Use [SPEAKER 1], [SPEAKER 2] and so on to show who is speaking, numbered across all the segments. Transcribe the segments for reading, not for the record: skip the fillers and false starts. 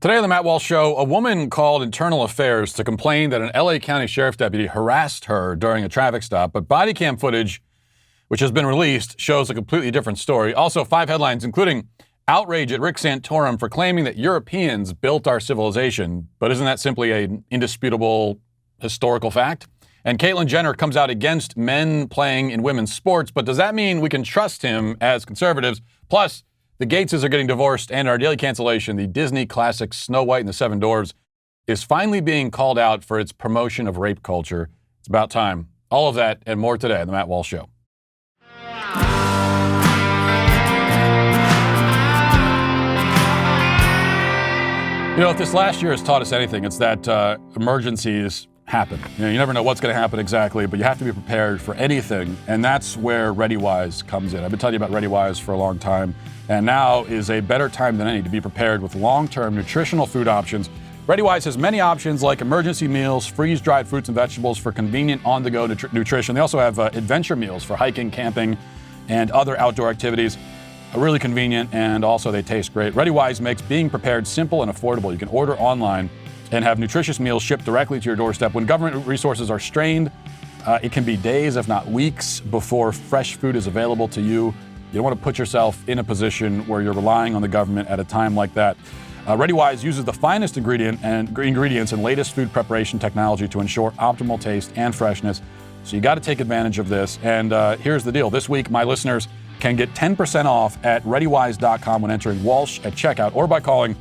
[SPEAKER 1] Today on the Matt Walsh Show, a woman called Internal Affairs to complain that an LA County Sheriff's deputy harassed her during a traffic stop, but body cam footage, which has been released, shows a completely different story. Also, 5 headlines, including outrage at Rick Santorum for claiming that Europeans built our civilization, but isn't that simply an indisputable historical fact? And Caitlyn Jenner comes out against men playing in women's sports, but does that mean we can trust him as conservatives? Plus, the Gateses are getting divorced, and our Daily Cancellation, the Disney classic Snow White and the Seven Dwarfs, is finally being called out for its promotion of rape culture. It's about time. All of that and more today on the Matt Walsh Show. You know, if this last year has taught us anything, it's that emergencies happen. You never know what's going to happen exactly, but you have to be prepared for anything, and that's where ReadyWise comes in. I've been telling you about ReadyWise for a long time, and now is a better time than any to be prepared with long-term nutritional food options. ReadyWise has many options like emergency meals, freeze-dried fruits and vegetables for convenient on-the-go nutrition. They also have adventure meals for hiking, camping, and other outdoor activities. Really convenient, and also they taste great. ReadyWise makes being prepared simple and affordable. You can order online and have nutritious meals shipped directly to your doorstep. When government resources are strained, it can be days, if not weeks, before fresh food is available to you. You don't want to put yourself in a position where you're relying on the government at a time like that. ReadyWise uses the finest ingredients and latest food preparation technology to ensure optimal taste and freshness. So you got to take advantage of this. And here's the deal. This week, my listeners can get 10% off at ReadyWise.com when entering Walsh at checkout or by calling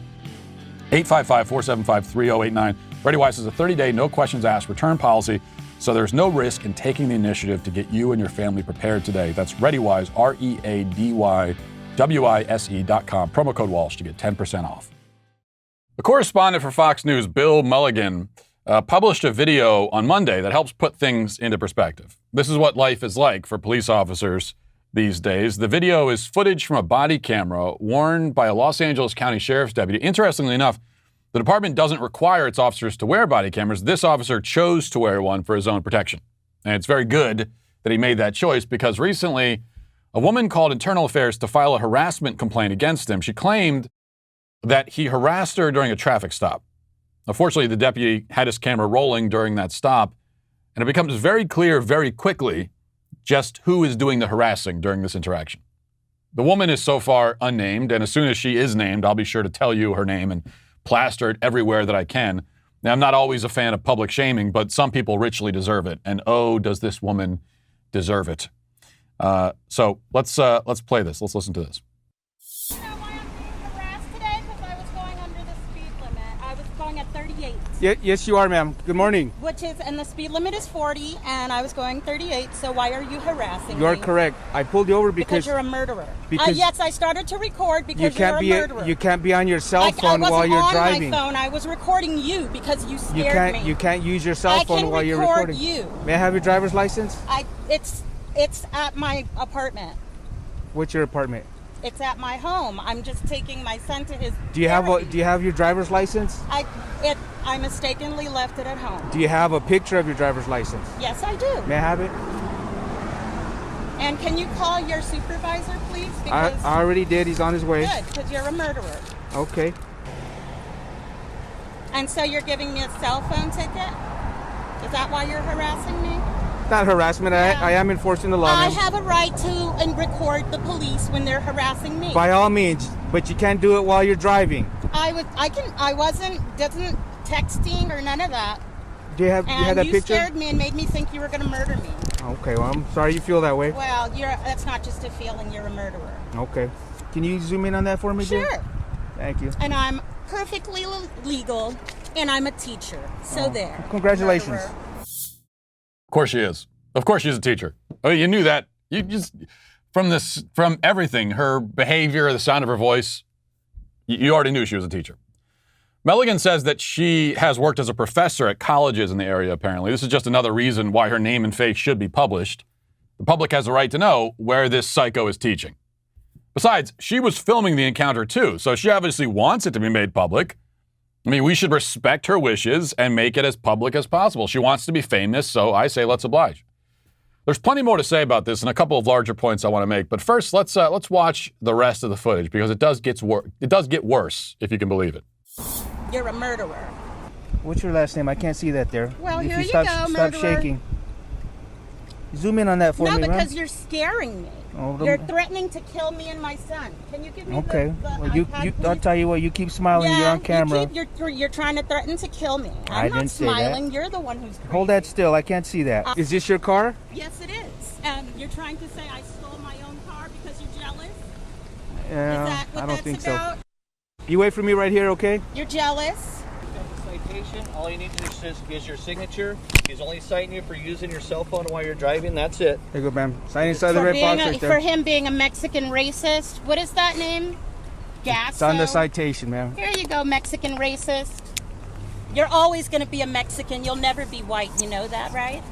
[SPEAKER 1] 855-475-3089. ReadyWise is a 30-day, no questions asked return policy, so there's no risk in taking the initiative to get you and your family prepared today. That's ReadyWise, ReadyWise.com. Promo code Walsh to get 10% off. The correspondent for Fox News, Bill Mulligan, published a video on Monday that helps put things into perspective. This is what life is like for police officers these days. The video is footage from a body camera worn by a Los Angeles County Sheriff's deputy. Interestingly enough, the department doesn't require its officers to wear body cameras. This officer chose to wear one for his own protection. And it's very good that he made that choice because recently a woman called Internal Affairs to file a harassment complaint against him. She claimed that he harassed her during a traffic stop. Unfortunately, the deputy had his camera rolling during that stop, and it becomes very clear very quickly just who is doing the harassing during this interaction. The woman is so far unnamed, and as soon as she is named, I'll be sure to tell you her name and plaster it everywhere that I can. Now, I'm not always a fan of public shaming, but some people richly deserve it, and oh, does this woman deserve it. So let's play this. Let's listen to this.
[SPEAKER 2] You know why I'm being harassed today? Because I was going under the speed limit. I was going at 38.
[SPEAKER 3] Yes, you are, ma'am. Good morning.
[SPEAKER 2] And the speed limit is 40, and I was going 38, so why are you harassing me?
[SPEAKER 3] You are correct. I pulled you over
[SPEAKER 2] Because you're a murderer.
[SPEAKER 3] Because
[SPEAKER 2] yes, I started to record because you're a murderer.
[SPEAKER 3] You can't be on your cell phone while you're driving.
[SPEAKER 2] I wasn't on my phone. I was recording you because you scared me.
[SPEAKER 3] You can't use your cell phone while you're recording.
[SPEAKER 2] I can record you.
[SPEAKER 3] May I have your driver's license?
[SPEAKER 2] It's at my apartment.
[SPEAKER 3] What's your apartment?
[SPEAKER 2] It's at my home. I'm just taking my son to his
[SPEAKER 3] Do you have your driver's license?
[SPEAKER 2] I mistakenly left it at home.
[SPEAKER 3] Do you have a picture of your driver's license?
[SPEAKER 2] Yes, I do.
[SPEAKER 3] May I have it?
[SPEAKER 2] And can you call your supervisor, please?
[SPEAKER 3] I already did. He's on his way.
[SPEAKER 2] Good, because you're a murderer.
[SPEAKER 3] Okay.
[SPEAKER 2] And so you're giving me a cell phone ticket? Is that why you're harassing me?
[SPEAKER 3] Not harassment. Yeah. I am enforcing the law.
[SPEAKER 2] I have a right to record the police when they're harassing me.
[SPEAKER 3] By all means, but you can't do it while you're driving.
[SPEAKER 2] I wasn't texting or none of that.
[SPEAKER 3] Do you have that picture?
[SPEAKER 2] You scared me and made me think you were going to murder me.
[SPEAKER 3] Okay, well, I'm sorry you feel that way.
[SPEAKER 2] Well, that's not just a feeling. You're a murderer.
[SPEAKER 3] Okay. Can you zoom in on that for me,
[SPEAKER 2] Sure.
[SPEAKER 3] Jim? Thank you.
[SPEAKER 2] And I'm perfectly legal, and I'm a teacher. So there.
[SPEAKER 3] Congratulations.
[SPEAKER 2] Murderer.
[SPEAKER 1] Of course she is. Of course she's a teacher. Oh, you knew that. You just, from everything, her behavior, the sound of her voice, you already knew she was a teacher. Mulligan says that she has worked as a professor at colleges in the area, apparently. This is just another reason why her name and face should be published. The public has a right to know where this psycho is teaching. Besides, she was filming the encounter too, so she obviously wants it to be made public. I mean, we should respect her wishes and make it as public as possible. She wants to be famous, so I say let's oblige. There's plenty more to say about this and a couple of larger points I want to make. But first, let's watch the rest of the footage because it does get worse, if you can believe it.
[SPEAKER 2] You're a murderer.
[SPEAKER 3] What's your last name? I can't see that there.
[SPEAKER 2] Well,
[SPEAKER 3] if
[SPEAKER 2] here
[SPEAKER 3] you
[SPEAKER 2] you
[SPEAKER 3] stop,
[SPEAKER 2] go,
[SPEAKER 3] Stop
[SPEAKER 2] murderer.
[SPEAKER 3] shaking. Zoom in on that for
[SPEAKER 2] No,
[SPEAKER 3] me,
[SPEAKER 2] because
[SPEAKER 3] ma'am.
[SPEAKER 2] you're scaring me.
[SPEAKER 3] Oh,
[SPEAKER 2] You're threatening to kill me and my son. Can you give me
[SPEAKER 3] Okay.
[SPEAKER 2] the
[SPEAKER 3] Well,
[SPEAKER 2] iPad,
[SPEAKER 3] I'll
[SPEAKER 2] please?
[SPEAKER 3] tell you what. You keep smiling. You're on camera.
[SPEAKER 2] You're trying to threaten to kill me.
[SPEAKER 3] I
[SPEAKER 2] I'm not
[SPEAKER 3] didn't say that.
[SPEAKER 2] smiling. You're the one who's crazy.
[SPEAKER 3] Hold that still. I can't see that. Is this your car?
[SPEAKER 2] Yes, it is. And you're trying to say I stole my own car because you're jealous?
[SPEAKER 3] Yeah,
[SPEAKER 2] Is that what
[SPEAKER 3] I don't
[SPEAKER 2] that's
[SPEAKER 3] think
[SPEAKER 2] about?
[SPEAKER 3] so. You wait for me right here, okay?
[SPEAKER 2] You're jealous?
[SPEAKER 4] Citation, all you need to do is your signature. He's only citing you for using your cell phone while you're driving. That's it.
[SPEAKER 3] There you go, ma'am. Sign inside the red
[SPEAKER 2] being
[SPEAKER 3] box
[SPEAKER 2] a,
[SPEAKER 3] right
[SPEAKER 2] for
[SPEAKER 3] there.
[SPEAKER 2] him being a Mexican racist. What is that name? Gasso.
[SPEAKER 3] It's on the citation, ma'am.
[SPEAKER 2] Here you go, Mexican racist. You're always going to be a Mexican. You'll never be white. You know that, right?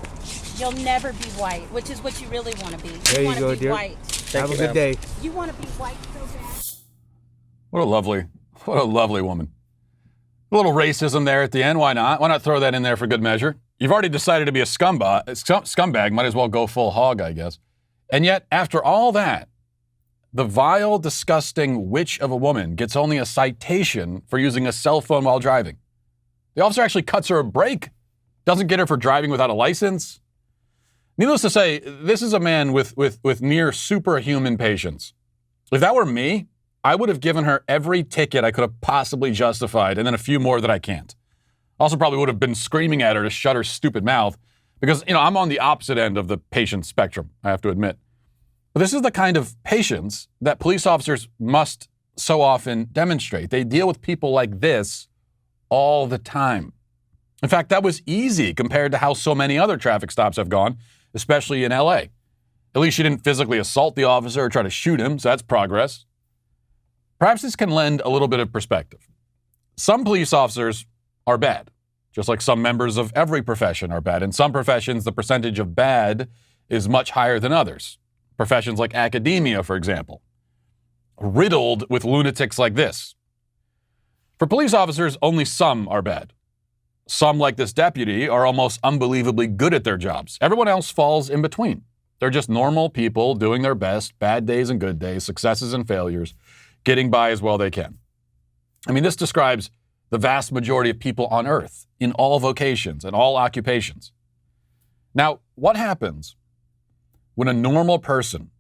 [SPEAKER 2] You'll never be white, which is what you really want to be.
[SPEAKER 3] There you
[SPEAKER 2] want
[SPEAKER 3] go,
[SPEAKER 2] to be
[SPEAKER 3] dear.
[SPEAKER 2] white.
[SPEAKER 3] Have a good day.
[SPEAKER 2] You want to be white so bad.
[SPEAKER 1] What a lovely woman. A little racism there at the end. Why not? Why not throw that in there for good measure? You've already decided to be a scumbag. Might as well go full hog, I guess. And yet, after all that, the vile, disgusting witch of a woman gets only a citation for using a cell phone while driving. The officer actually cuts her a break. Doesn't get her for driving without a license. Needless to say, this is a man with near superhuman patience. If that were me, I would have given her every ticket I could have possibly justified, and then a few more that I can't. Also probably would have been screaming at her to shut her stupid mouth, because, I'm on the opposite end of the patient spectrum, I have to admit. But this is the kind of patience that police officers must so often demonstrate. They deal with people like this all the time. In fact, that was easy compared to how so many other traffic stops have gone, especially in LA. At least she didn't physically assault the officer or try to shoot him, so that's progress. Perhaps this can lend a little bit of perspective. Some police officers are bad, just like some members of every profession are bad. In some professions, the percentage of bad is much higher than others. Professions like academia, for example, riddled with lunatics like this. For police officers, only some are bad. Some, like this deputy, are almost unbelievably good at their jobs. Everyone else falls in between. They're just normal people doing their best, bad days and good days, successes and failures, getting by as well they can. I mean, this describes the vast majority of people on Earth in all vocations and all occupations. Now, what happens when a normal person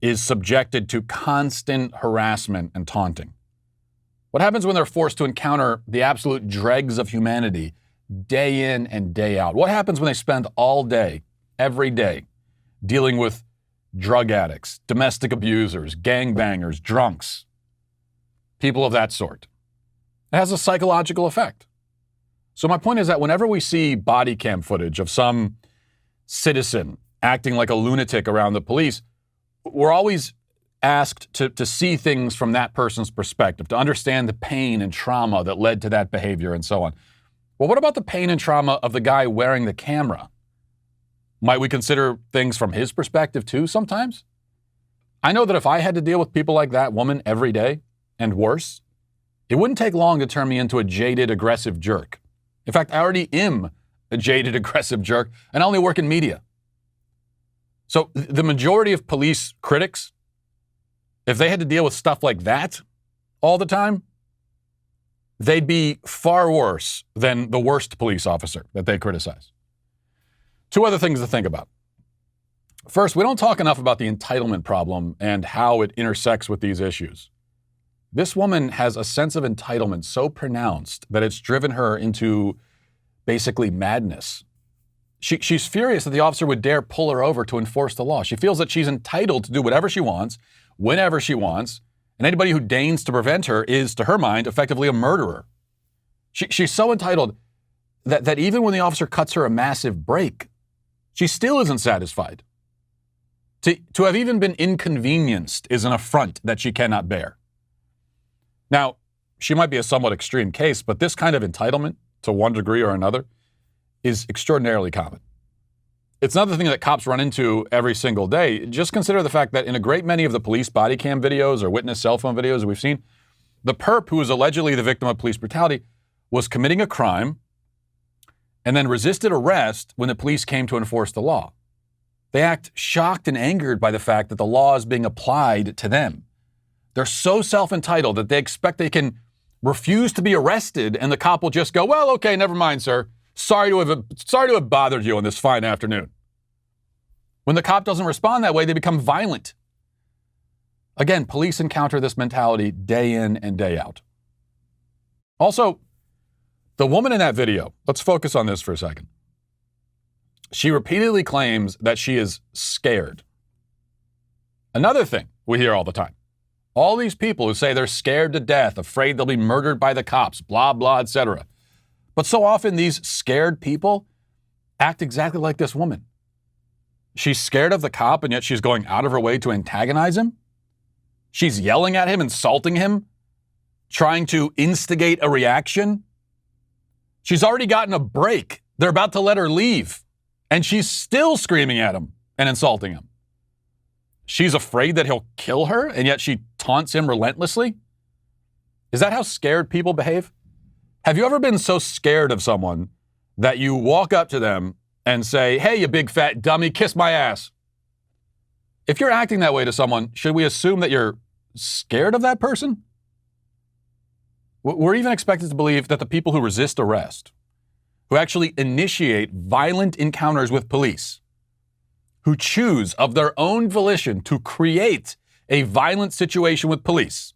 [SPEAKER 1] is subjected to constant harassment and taunting? What happens when they're forced to encounter the absolute dregs of humanity day in and day out? What happens when they spend all day, every day, dealing with drug addicts, domestic abusers, gangbangers, drunks, people of that sort? It has a psychological effect. So my point is that whenever we see body cam footage of some citizen acting like a lunatic around the police, we're always asked to see things from that person's perspective, to understand the pain and trauma that led to that behavior and so on. Well, what about the pain and trauma of the guy wearing the camera? Might we consider things from his perspective too sometimes? I know that if I had to deal with people like that woman every day, and worse, it wouldn't take long to turn me into a jaded, aggressive jerk. In fact, I already am a jaded, aggressive jerk, and I only work in media. So the majority of police critics, if they had to deal with stuff like that all the time, they'd be far worse than the worst police officer that they criticize. Two other things to think about. First, we don't talk enough about the entitlement problem and how it intersects with these issues. This woman has a sense of entitlement so pronounced that it's driven her into basically madness. She's furious that the officer would dare pull her over to enforce the law. She feels that she's entitled to do whatever she wants, whenever she wants, and anybody who deigns to prevent her is, to her mind, effectively a murderer. She's so entitled that even when the officer cuts her a massive break, she still isn't satisfied. To have even been inconvenienced is an affront that she cannot bear. Now, she might be a somewhat extreme case, but this kind of entitlement, to one degree or another, is extraordinarily common. It's not the thing that cops run into every single day. Just consider the fact that in a great many of the police body cam videos or witness cell phone videos we've seen, the perp who was allegedly the victim of police brutality was committing a crime and then resisted arrest when the police came to enforce the law. They act shocked and angered by the fact that the law is being applied to them. They're so self-entitled that they expect they can refuse to be arrested, and the cop will just go, well, okay, never mind, sir. Sorry to have bothered you on this fine afternoon. When the cop doesn't respond that way, they become violent. Again, police encounter this mentality day in and day out. Also, the woman in that video, let's focus on this for a second. She repeatedly claims that she is scared. Another thing we hear all the time. All these people who say they're scared to death, afraid they'll be murdered by the cops, blah, blah, etc. But so often these scared people act exactly like this woman. She's scared of the cop, and yet she's going out of her way to antagonize him. She's yelling at him, insulting him, trying to instigate a reaction. She's already gotten a break. They're about to let her leave, and she's still screaming at him and insulting him. She's afraid that he'll kill her, and yet she taunts him relentlessly. Is that how scared people behave? Have you ever been so scared of someone that you walk up to them and say, hey, you big fat dummy, kiss my ass? If you're acting that way to someone, should we assume that you're scared of that person? We're even expected to believe that the people who resist arrest, who actually initiate violent encounters with police, who choose of their own volition to create a violent situation with police,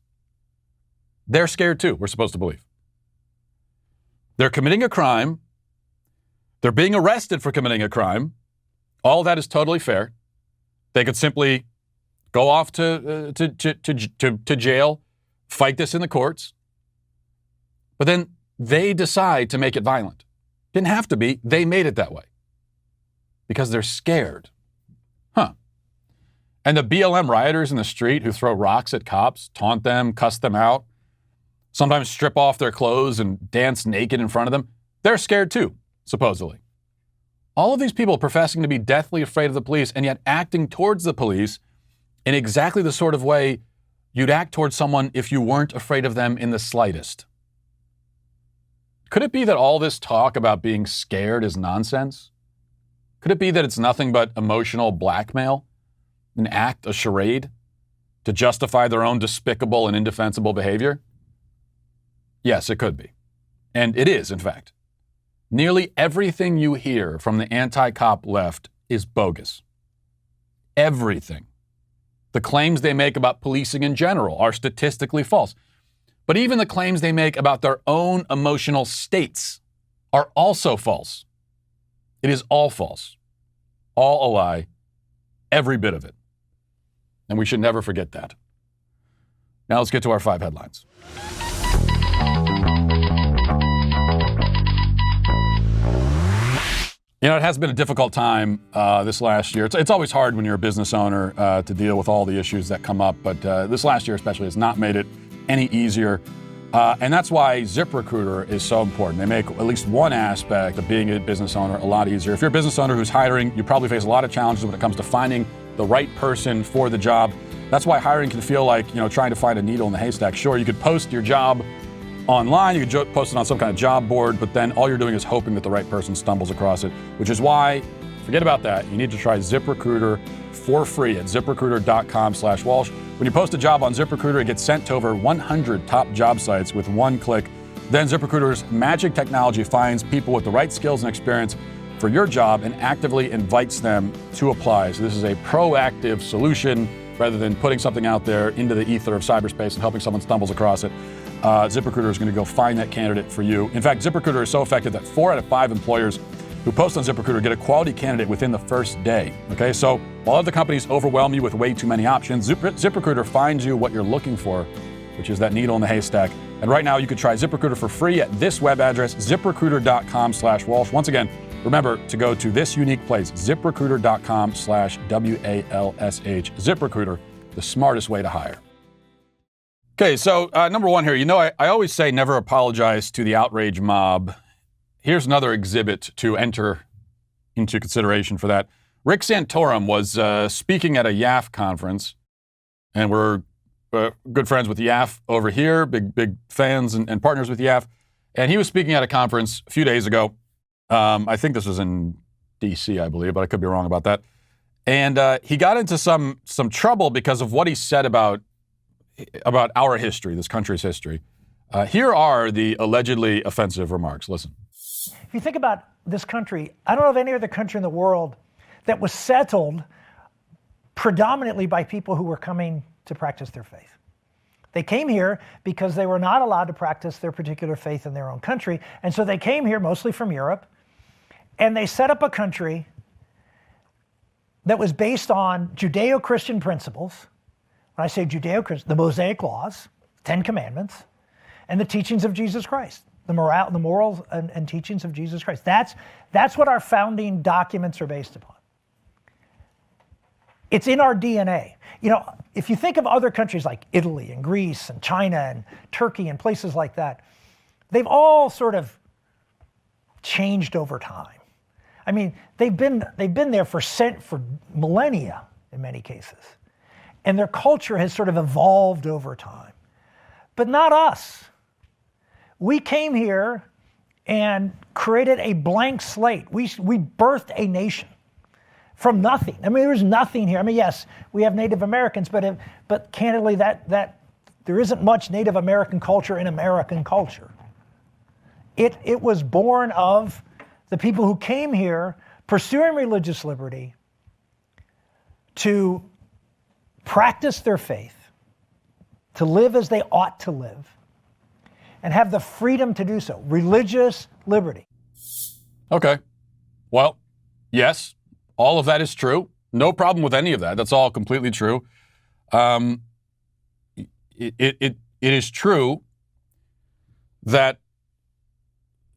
[SPEAKER 1] they're scared too, we're supposed to believe. They're committing a crime. They're being arrested for committing a crime. All of that is totally fair. They could simply go off to jail, fight this in the courts. But then they decide to make it violent. Didn't have to be. They made it that way because they're scared. And the BLM rioters in the street who throw rocks at cops, taunt them, cuss them out, sometimes strip off their clothes and dance naked in front of them, they're scared too, supposedly. All of these people professing to be deathly afraid of the police and yet acting towards the police in exactly the sort of way you'd act towards someone if you weren't afraid of them in the slightest. Could it be that all this talk about being scared is nonsense? Could it be that it's nothing but emotional blackmail? An act, a charade, to justify their own despicable and indefensible behavior? Yes, it could be. And it is, in fact. Nearly everything you hear from the anti-cop left is bogus. Everything. The claims they make about policing in general are statistically false. But even the claims they make about their own emotional states are also false. It is all false. All a lie. Every bit of it. And we should never forget that. Now let's get to our 5 headlines. You know, it has been a difficult time this last year. It's always hard when you're a business owner to deal with all the issues that come up, but this last year especially has not made it any easier. And that's why ZipRecruiter is so important. They make at least one aspect of being a business owner a lot easier. If you're a business owner who's hiring, you probably face a lot of challenges when it comes to finding the right person for the job. That's why hiring can feel like, trying to find a needle in the haystack. Sure, you could post your job online, you could post it on some kind of job board, but then all you're doing is hoping that the right person stumbles across it, which is why, forget about that. You need to try ZipRecruiter for free at ZipRecruiter.com/Walsh. When you post a job on ZipRecruiter, it gets sent to over 100 top job sites with one click. Then ZipRecruiter's magic technology finds people with the right skills and experience for your job and actively invites them to apply. So this is a proactive solution rather than putting something out there into the ether of cyberspace and hoping someone stumbles across it. ZipRecruiter is going to go find that candidate for you. In fact, ZipRecruiter is so effective that 4 out of 5 employers who post on ZipRecruiter get a quality candidate within the first day. Okay, so while other companies overwhelm you with way too many options, ZipRecruiter finds you what you're looking for, which is that needle in the haystack. And right now you can try ZipRecruiter for free at this web address, ZipRecruiter.com/Walsh. Once again, remember to go to this unique place, ZipRecruiter.com/WALSH. ZipRecruiter, the smartest way to hire. Okay, so number one here, I always say never apologize to the outrage mob. Here's another exhibit to enter into consideration for that. Rick Santorum was speaking at a YAF conference, and we're good friends with YAF over here, big fans and partners with YAF. And he was speaking at a conference a few days ago. I think this was in D.C., I believe, but I could be wrong about that. And he got into some trouble because of what he said about our history, this country's history. Here are the allegedly offensive remarks. Listen.
[SPEAKER 5] If you think about this country, I don't know of any other country in the world that was settled predominantly by people who were coming to practice their faith. They came here because they were not allowed to practice their particular faith in their own country. And so they came here mostly from Europe, and they set up a country that was based on Judeo-Christian principles. When I say Judeo-Christian, the Mosaic Laws, 10 Commandments, and the teachings of Jesus Christ, the morals and teachings of Jesus Christ. That's what our founding documents are based upon. It's in our DNA. You know, if you think of other countries like Italy and Greece and China and Turkey and places like that, they've all sort of changed over time. I mean, they've been there for millennia in many cases. And their culture has sort of evolved over time. But not us. We came here and created a blank slate. We birthed a nation from nothing. I mean, there was nothing here. I mean, yes, we have Native Americans, but candidly, that there isn't much Native American culture in American culture. It was born of the people who came here pursuing religious liberty to practice their faith, to live as they ought to live, and have the freedom to do so. Religious liberty.
[SPEAKER 1] Okay. Well, yes, all of that is true. No problem with any of that. That's all completely true. It is true that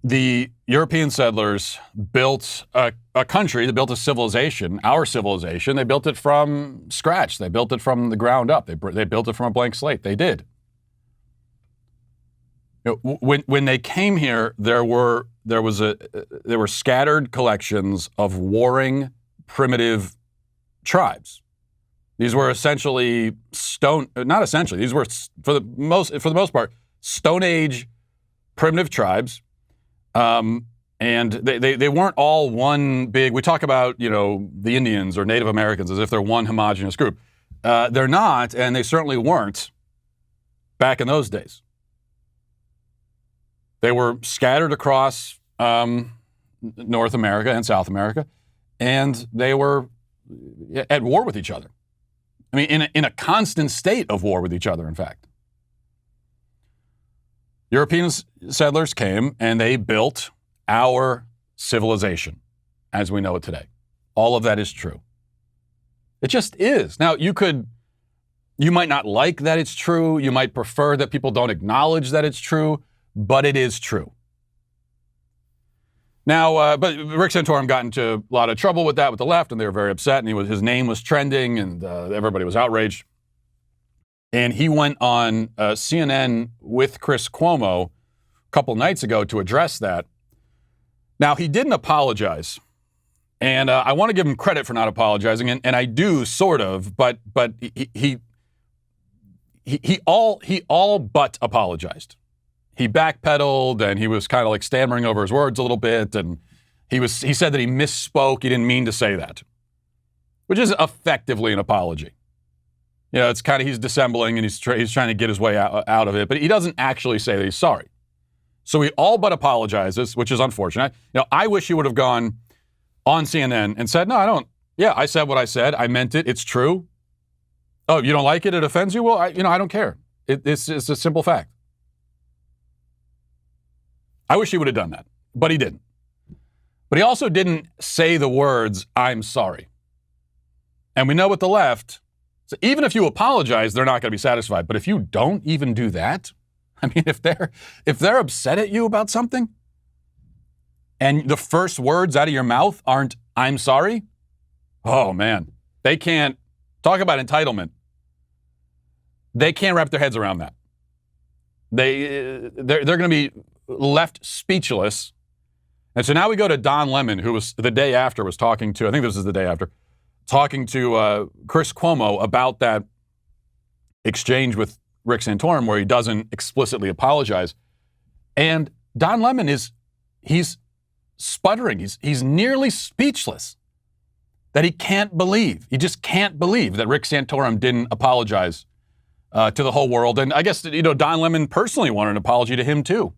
[SPEAKER 1] the European settlers built a country, they built a civilization, our civilization. They built it from scratch. They built it from the ground up. They built it from a blank slate. They did. You know, when they came here, there were scattered collections of warring primitive tribes. These were essentially these were for the most part Stone Age primitive tribes. And they weren't all one big, we talk about, you know, the Indians or Native Americans as if they're one homogenous group. They're not, and they certainly weren't back in those days. They were scattered across North America and South America, and they were at war with each other. I mean, in a constant state of war with each other, in fact. European settlers came and they built our civilization as we know it today. All of that is true. It just is. Now, you might not like that it's true. You might prefer that people don't acknowledge that it's true, but it is true. Now, but Rick Santorum got into a lot of trouble with that with the left, and they were very upset, and his name was trending, and everybody was outraged. And he went on CNN with Chris Cuomo a couple nights ago to address that. Now, he didn't apologize. And I want to give him credit for not apologizing, and I do sort of, but he all but apologized. He backpedaled, and he was kind of like stammering over his words a little bit, and he said that he misspoke. He didn't mean to say that, which is effectively an apology. You know, it's kind of, he's dissembling and he's trying to get his way out of it, but he doesn't actually say that he's sorry. So he all but apologizes, which is unfortunate. You know, I wish he would have gone on CNN and said, no, I don't. Yeah, I said what I said. I meant it. It's true. Oh, you don't like it? It offends you? Well, I don't care. It's a simple fact. I wish he would have done that, but he didn't. But he also didn't say the words, I'm sorry. And we know with the left, so even if you apologize, they're not going to be satisfied. But if you don't even do that, I mean, if they're upset at you about something, and the first words out of your mouth aren't, I'm sorry, oh man, they can't, talk about entitlement. They can't wrap their heads around that. They're going to be left speechless. And so now we go to Don Lemon, who was the day after was talking to, I think this is the day after, talking to Chris Cuomo about that exchange with Rick Santorum where he doesn't explicitly apologize. And Don Lemon he's sputtering. He's nearly speechless that he just can't believe that Rick Santorum didn't apologize to the whole world. And I guess, Don Lemon personally wanted an apology to him too.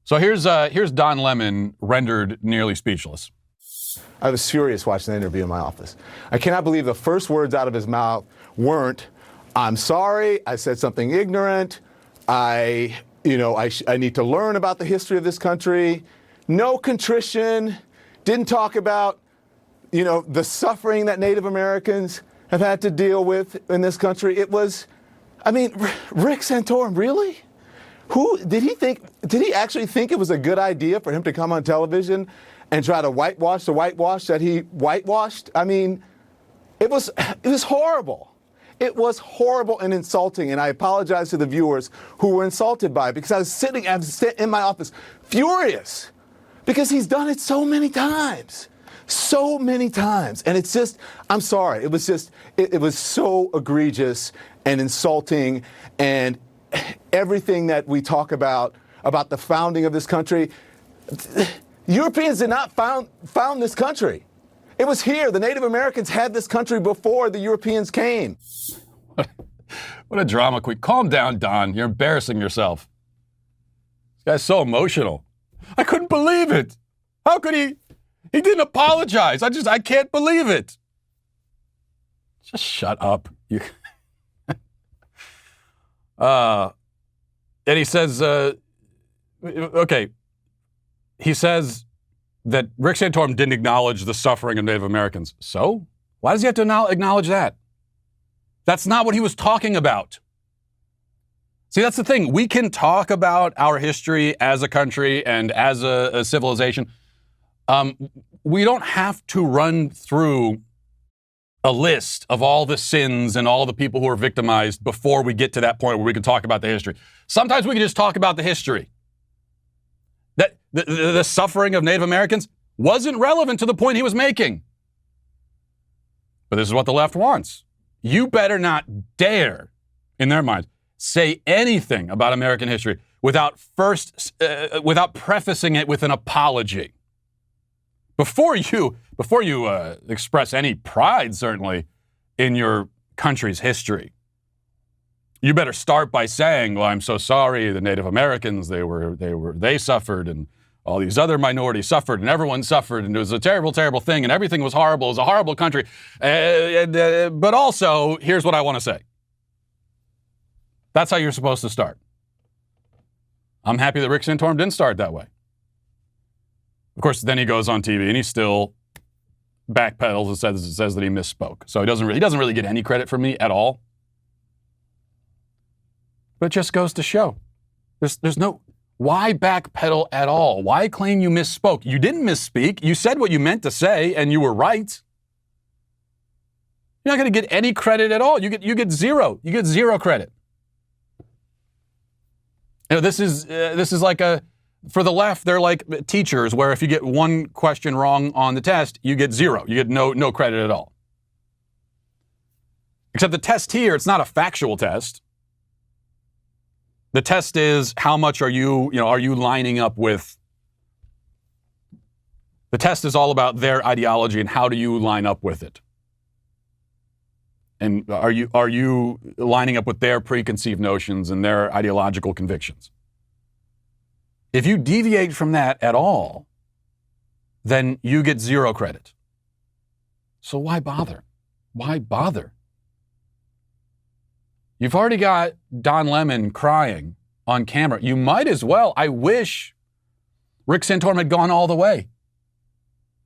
[SPEAKER 1] So here's Don Lemon rendered nearly speechless.
[SPEAKER 6] I was furious watching the interview in my office. I cannot believe the first words out of his mouth weren't, "I'm sorry, I said something ignorant, I need to learn about the history of this country." No contrition, didn't talk about, the suffering that Native Americans have had to deal with in this country. It was, Rick Santorum, really? Did he actually think it was a good idea for him to come on television and try to whitewash the whitewash that he whitewashed? It was horrible. It was horrible and insulting, and I apologize to the viewers who were insulted by it, because I was sitting in my office furious, because he's done it so many times. So many times. And it's just, I'm sorry, it was so egregious and insulting, and everything that we talk about the founding of this country, Europeans did not found this country. It was here. The Native Americans had this country before the Europeans came.
[SPEAKER 1] What a drama queen. Calm down, Don. You're embarrassing yourself. This guy's so emotional. I couldn't believe it. How could he? He didn't apologize. I can't believe it. Just shut up. And he says, okay. He says that Rick Santorum didn't acknowledge the suffering of Native Americans. So? Why does he have to acknowledge that? That's not what he was talking about. See, that's the thing. We can talk about our history as a country and as a civilization. We don't have to run through a list of all the sins and all the people who are victimized before we get to that point where we can talk about the history. Sometimes we can just talk about the history. That the suffering of Native Americans wasn't relevant to the point he was making. But this is what the left wants. You better not dare, in their minds, say anything about American history without prefacing it with an apology. Before you express any pride, certainly, in your country's history, you better start by saying, "Well, I'm so sorry. The Native Americans, they suffered, and all these other minorities suffered, and everyone suffered, and it was a terrible, terrible thing, and everything was horrible. It was a horrible country. But also, here's what I want to say." That's how you're supposed to start. I'm happy that Rick Santorum didn't start that way. Of course, then he goes on TV and he still backpedals and says that he misspoke. So he doesn't really get any credit from me at all. But it just goes to show. There's no, why backpedal at all? Why claim you misspoke? You didn't misspeak. You said what you meant to say and you were right. You're not going to get any credit at all. You get zero. You get zero credit. This is like for the left, they're like teachers, where if you get one question wrong on the test, you get zero. You get no credit at all. Except the test here, it's not a factual test. The test is how much are you lining up with. The test is all about their ideology and how do you line up with it. And are you lining up with their preconceived notions and their ideological convictions? If you deviate from that at all, then you get zero credit. So why bother? Why bother? You've already got Don Lemon crying on camera. You might as well. I wish Rick Santorum had gone all the way.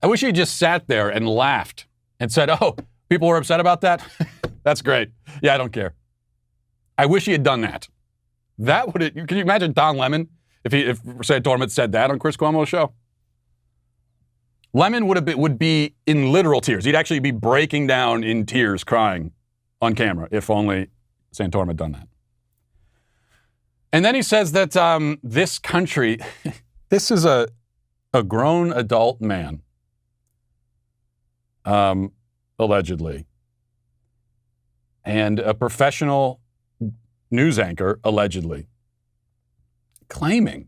[SPEAKER 1] I wish he just sat there and laughed and said, "Oh, people were upset about that? That's great. Yeah, I don't care." I wish he had done that. Can you imagine Don Lemon if Santorum had said that on Chris Cuomo's show? Lemon would be in literal tears. He'd actually be breaking down in tears, crying on camera, if only Santorum had done that. And then he says that this country, this is a grown adult man, allegedly, and a professional news anchor, allegedly, claiming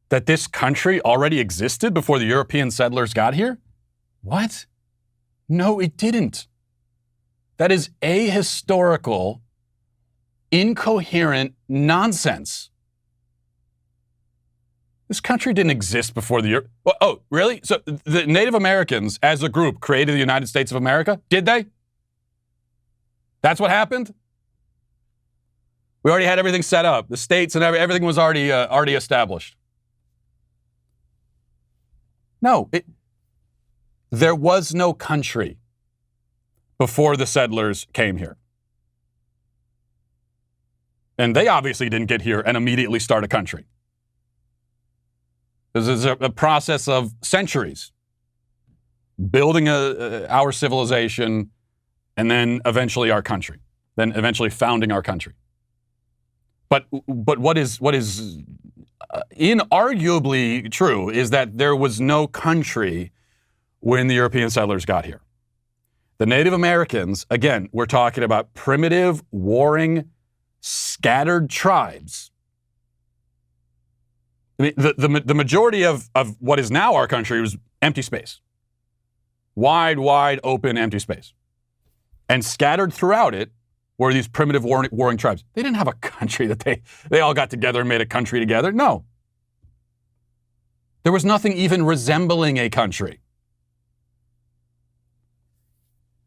[SPEAKER 1] that this country already existed before the European settlers got here? What? No, it didn't. That is ahistorical, incoherent nonsense. This country didn't exist before the Europe. Oh, really? So the Native Americans as a group created the United States of America? Did they? That's what happened? We already had everything set up. The states and everything was already established. No, there was no country before the settlers came here. And they obviously didn't get here and immediately start a country. This is a process of centuries, building our civilization, and then eventually our country, then eventually founding our country. But what is inarguably true is that there was no country when the European settlers got here. The Native Americans, again, we're talking about primitive, warring, scattered tribes. I mean, the majority of what is now our country was empty space. Wide open empty space. And scattered throughout it were these primitive warring tribes. They didn't have a country that they all got together and made a country together. No. There was nothing even resembling a country.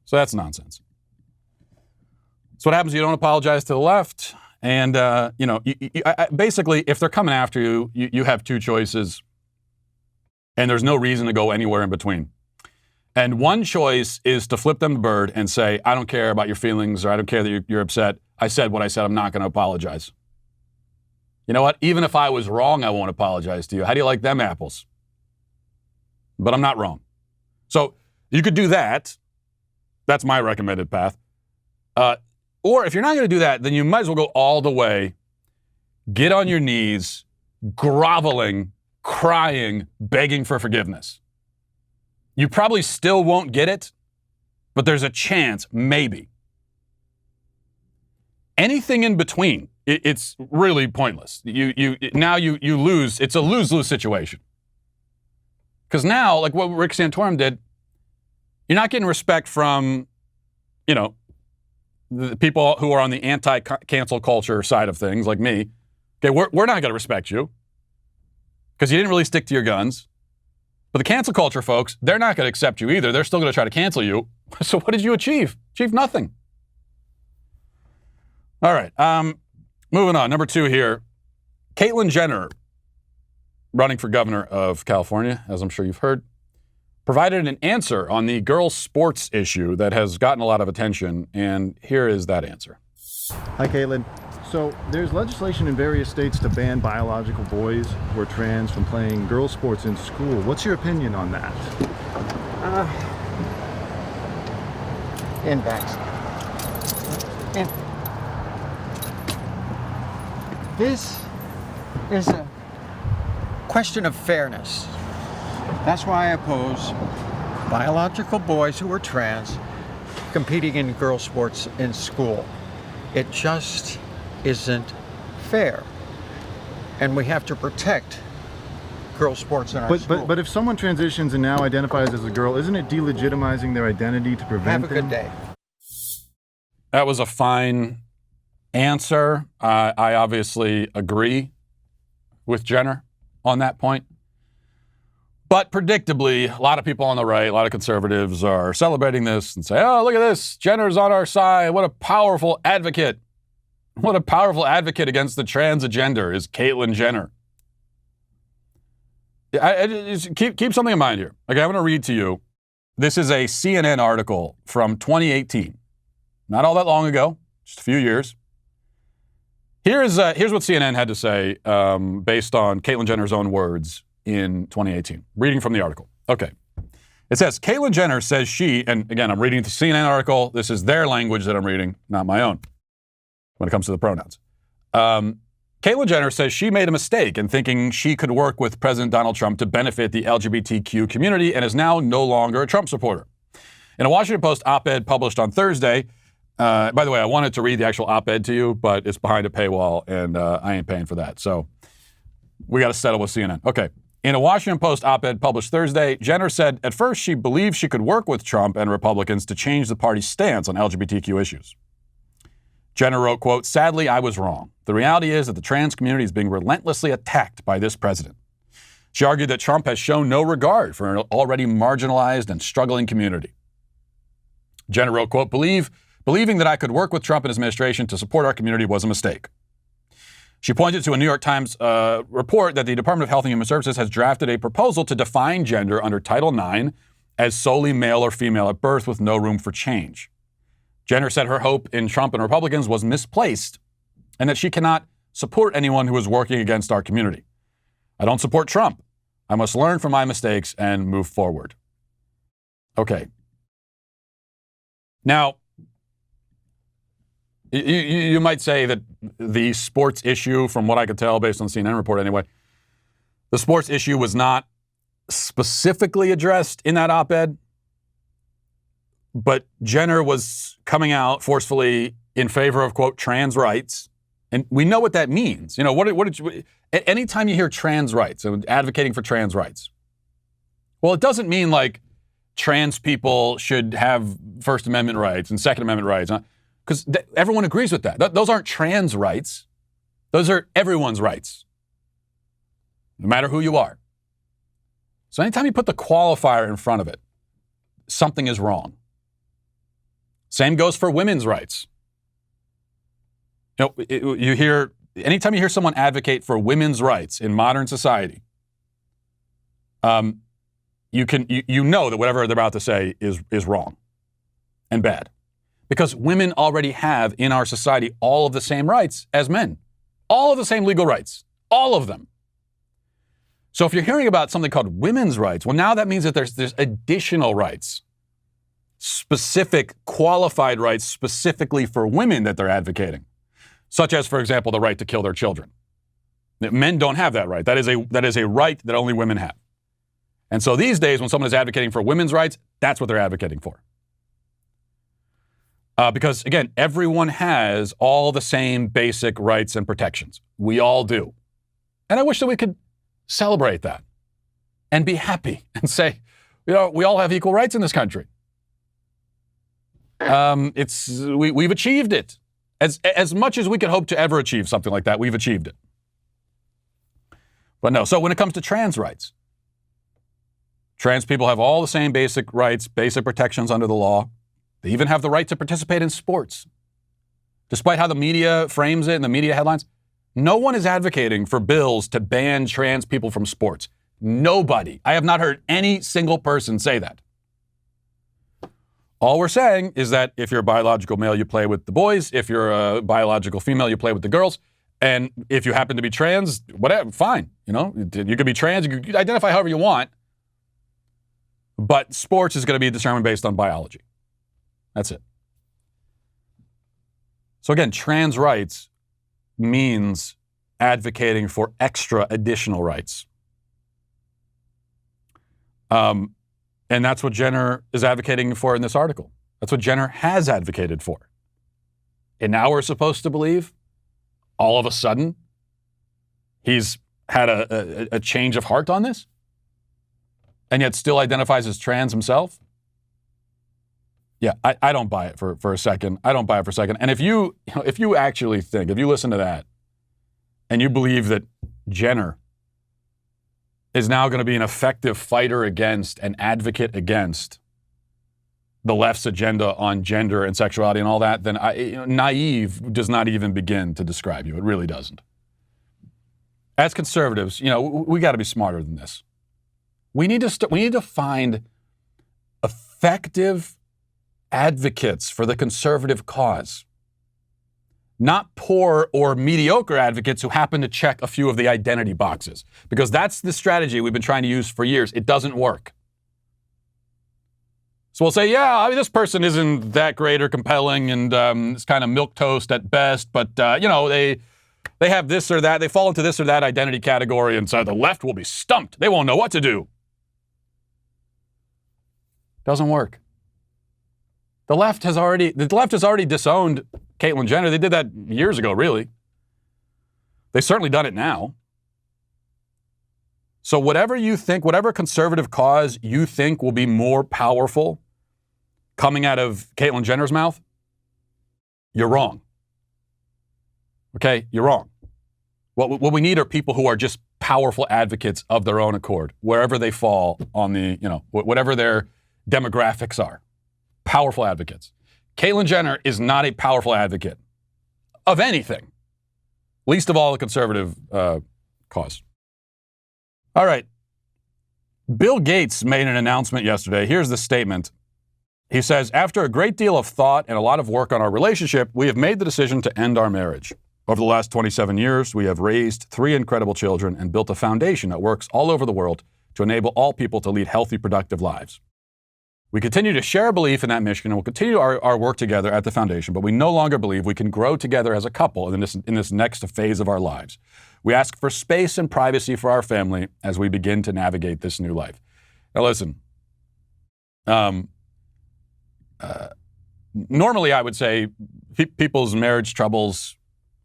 [SPEAKER 1] So that's nonsense. So what happens if you don't apologize to the left? And, basically, if they're coming after you, you have two choices. And there's no reason to go anywhere in between. And one choice is to flip them the bird and say, I don't care about your feelings, or I don't care that you're upset. I said what I said. I'm not going to apologize. You know what? Even if I was wrong, I won't apologize to you. How do you like them apples? But I'm not wrong. So you could do that. That's my recommended path. Or if you're not going to do that, then you might as well go all the way. Get on your knees, groveling, crying, begging for forgiveness. You probably still won't get it, but there's a chance, maybe. Anything in between, it's really pointless. You lose. It's a lose-lose situation. Because now, like what Rick Santorum did, you're not getting respect from, the people who are on the anti-cancel culture side of things, like me. Okay, we're not going to respect you because you didn't really stick to your guns. But the cancel culture folks, they're not going to accept you either. They're still going to try to cancel you. So what did you achieve? Achieve nothing. All right, moving on. Number 2 here. Caitlyn Jenner, running for governor of California, as I'm sure you've heard, provided an answer on the girls' sports issue that has gotten a lot of attention, and here is that answer.
[SPEAKER 7] Hi, Caitlyn. So there's legislation in various states to ban biological boys who are trans from playing girls' sports in school. What's your opinion on that?
[SPEAKER 8] This is a question of fairness. That's why I oppose biological boys who are trans competing in girls' sports in school. It just isn't fair. And we have to protect girls' sports in our school.
[SPEAKER 7] But if someone transitions and now identifies as a girl, isn't it delegitimizing their identity to prevent
[SPEAKER 8] Have a good day.
[SPEAKER 1] That was a fine answer. I obviously agree with Jenner on that point. But predictably, a lot of people on the right, a lot of conservatives are celebrating this and say, oh, look at this. Jenner's on our side. What a powerful advocate. What a powerful advocate against the trans agenda is Caitlyn Jenner. Keep something in mind here. Okay, I'm going to read to you. This is a CNN article from 2018. Not all that long ago, just a few years. Here's what CNN had to say based on Caitlyn Jenner's own words in 2018. Reading from the article. Okay. It says, Caitlyn Jenner says she, and again, I'm reading the CNN article. This is their language that I'm reading, not my own, when it comes to the pronouns. Caitlyn Jenner says she made a mistake in thinking she could work with President Donald Trump to benefit the LGBTQ community and is now no longer a Trump supporter. In a Washington Post op-ed published on Thursday, by the way, I wanted to read the actual op-ed to you, but it's behind a paywall, and I ain't paying for that. So we got to settle with CNN. Okay. In a Washington Post op-ed published Thursday, Jenner said at first she believed she could work with Trump and Republicans to change the party's stance on LGBTQ issues. Jenner wrote, quote, "Sadly, I was wrong. The reality is that the trans community is being relentlessly attacked by this president." She argued that Trump has shown no regard for an already marginalized and struggling community. Jenner wrote, quote, "Believing that I could work with Trump and his administration to support our community was a mistake." She pointed to a New York Times report that the Department of Health and Human Services has drafted a proposal to define gender under Title IX as solely male or female at birth with no room for change. Jenner said her hope in Trump and Republicans was misplaced and that she cannot support anyone who is working against our community. "I don't support Trump. I must learn from my mistakes and move forward." Okay. Now, you might say that the sports issue, from what I could tell based on the CNN report anyway, the sports issue was not specifically addressed in that op-ed, but Jenner was coming out forcefully in favor of, quote, trans rights. And we know what that means. You know, anytime you hear trans rights, advocating for trans rights, well, it doesn't mean like trans people should have First Amendment rights and Second Amendment rights. Because everyone agrees with that. Those aren't trans rights. Those are everyone's rights, no matter who you are. So anytime you put the qualifier in front of it, something is wrong. Same goes for women's rights. You know, anytime you hear someone advocate for women's rights in modern society, you know that whatever they're about to say is wrong and bad. Because women already have in our society all of the same rights as men. All of the same legal rights. All of them. So if you're hearing about something called women's rights, well, now that means that there's additional rights. Specific, qualified rights specifically for women that they're advocating. Such as, for example, the right to kill their children. Men don't have that right. That is a right that only women have. And so these days, when someone is advocating for women's rights, that's what they're advocating for. Because, again, everyone has all the same basic rights and protections. We all do. And I wish that we could celebrate that and be happy and say, you know, we all have equal rights in this country. We've achieved it. As much as we could hope to ever achieve something like that, we've achieved it. But no, so when it comes to trans rights, trans people have all the same basic rights, basic protections under the law. They even have the right to participate in sports. Despite how the media frames it in the media headlines, no one is advocating for bills to ban trans people from sports. Nobody. I have not heard any single person say that. All we're saying is that if you're a biological male, you play with the boys. If you're a biological female, you play with the girls. And if you happen to be trans, whatever, fine. You know, you could be trans, you could identify however you want. But sports is going to be determined based on biology. That's it. So again, trans rights means advocating for extra additional rights. And that's what Jenner is advocating for in this article. That's what Jenner has advocated for. And now we're supposed to believe, all of a sudden, he's had a change of heart on this? And yet still identifies as trans himself? Yeah, I don't buy it for a second. I don't buy it for a second. And if you actually think, if you listen to that, and you believe that Jenner is now going to be an effective fighter against and advocate against the left's agenda on gender and sexuality and all that, then naive does not even begin to describe you. It really doesn't. As conservatives, we got to be smarter than this. We need to find effective advocates for the conservative cause. Not poor or mediocre advocates who happen to check a few of the identity boxes. Because that's the strategy we've been trying to use for years. It doesn't work. So we'll say, this person isn't that great or compelling and it's kind of milquetoast at best, but, they have this or that. They fall into this or that identity category, and so the left will be stumped. They won't know what to do. Doesn't work. The left has already disowned Caitlyn Jenner. They did that years ago, really. They've certainly done it now. So whatever you think, whatever conservative cause you think will be more powerful coming out of Caitlyn Jenner's mouth, you're wrong. Okay, you're wrong. What we need are people who are just powerful advocates of their own accord, wherever they fall on the, whatever their demographics are. Powerful advocates. Caitlyn Jenner is not a powerful advocate of anything, least of all the conservative cause. All right. Bill Gates made an announcement yesterday. Here's the statement. He says, after a great deal of thought and a lot of work on our relationship, we have made the decision to end our marriage. Over the last 27 years, we have raised 3 incredible children and built a foundation that works all over the world to enable all people to lead healthy, productive lives. We continue to share a belief in that mission and will continue our work together at the foundation, but we no longer believe we can grow together as a couple in this next phase of our lives. We ask for space and privacy for our family as we begin to navigate this new life. Now listen, normally I would say people's marriage troubles,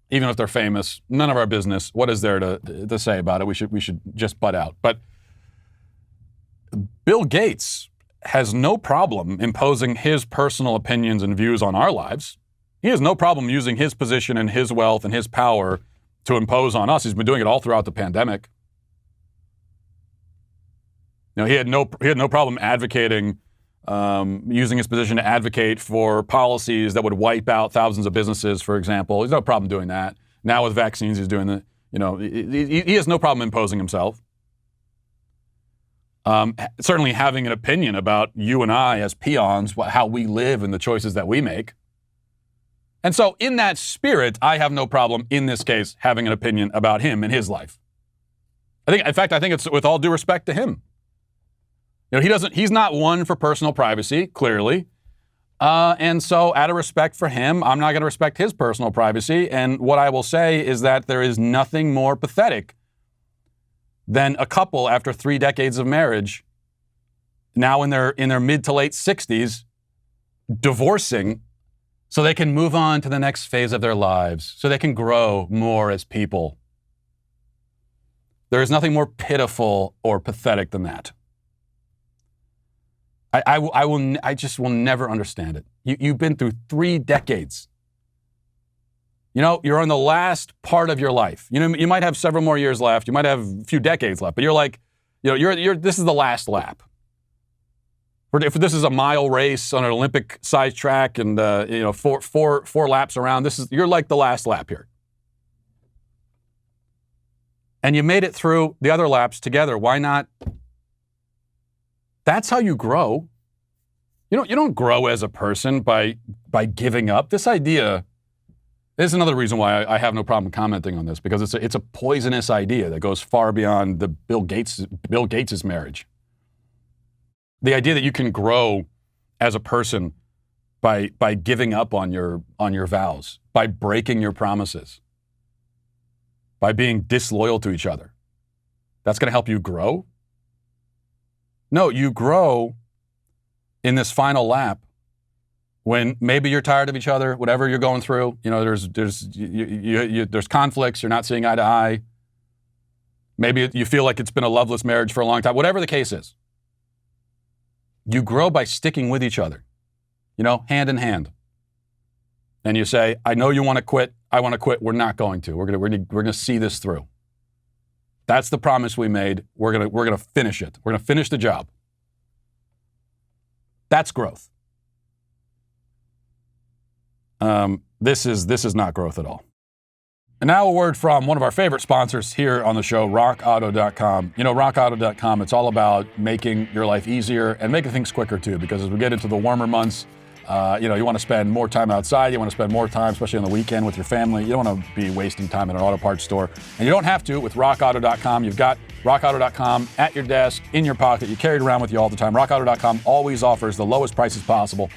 [SPEAKER 1] even if they're famous, none of our business. What is there to say about it? We should just butt out. But Bill Gates has no problem imposing his personal opinions and views on our lives. He has no problem using his position and his wealth and his power to impose on us. He's been doing it all throughout the pandemic. He had no problem advocating, using his position to advocate for policies that would wipe out thousands of businesses, for example. He's no problem doing that. Now with vaccines, he's doing that. He has no problem imposing himself. Certainly having an opinion about you and I as peons, how we live and the choices that we make. And so in that spirit, I have no problem in this case having an opinion about him and his life. In fact, I think it's with all due respect to him. He's not one for personal privacy, clearly. And so out of respect for him, I'm not going to respect his personal privacy. And what I will say is that there is nothing more pathetic than a couple after 3 decades of marriage, now in their mid to late 60s, divorcing so they can move on to the next phase of their lives, so they can grow more as people. There is nothing more pitiful or pathetic than that. I just will never understand it. You've been through 3 decades. You're on the last part of your life. You might have several more years left. You might have a few decades left, but you're like, this is the last lap. If this is a mile race on an Olympic-sized track and four laps around, you're like the last lap here. And you made it through the other laps together. Why not? That's how you grow. You don't grow as a person by giving up. This idea. This is another reason why I have no problem commenting on this, because it's a poisonous idea that goes far beyond the Bill Gates' marriage. The idea that you can grow as a person by giving up on your vows, by breaking your promises, by being disloyal to each other. That's going to help you grow? No, you grow in this final lap when maybe you're tired of each other, whatever you're going through. There's conflicts. You're not seeing eye to eye. Maybe you feel like it's been a loveless marriage for a long time. Whatever the case is, you grow by sticking with each other, hand in hand. And you say, I know you want to quit. I want to quit. We're not going to. We're going to see this through. That's the promise we made. We're going to finish it. We're going to finish the job. That's growth. This is not growth at all. And now a word from one of our favorite sponsors here on the show, rockauto.com. Rockauto.com, it's all about making your life easier and making things quicker too, because as we get into the warmer months, you want to spend more time outside. You want to spend more time, especially on the weekend with your family. You don't want to be wasting time in an auto parts store. And you don't have to with rockauto.com. You've got rockauto.com at your desk, in your pocket. You carry it around with you all the time. Rockauto.com always offers the lowest prices possible,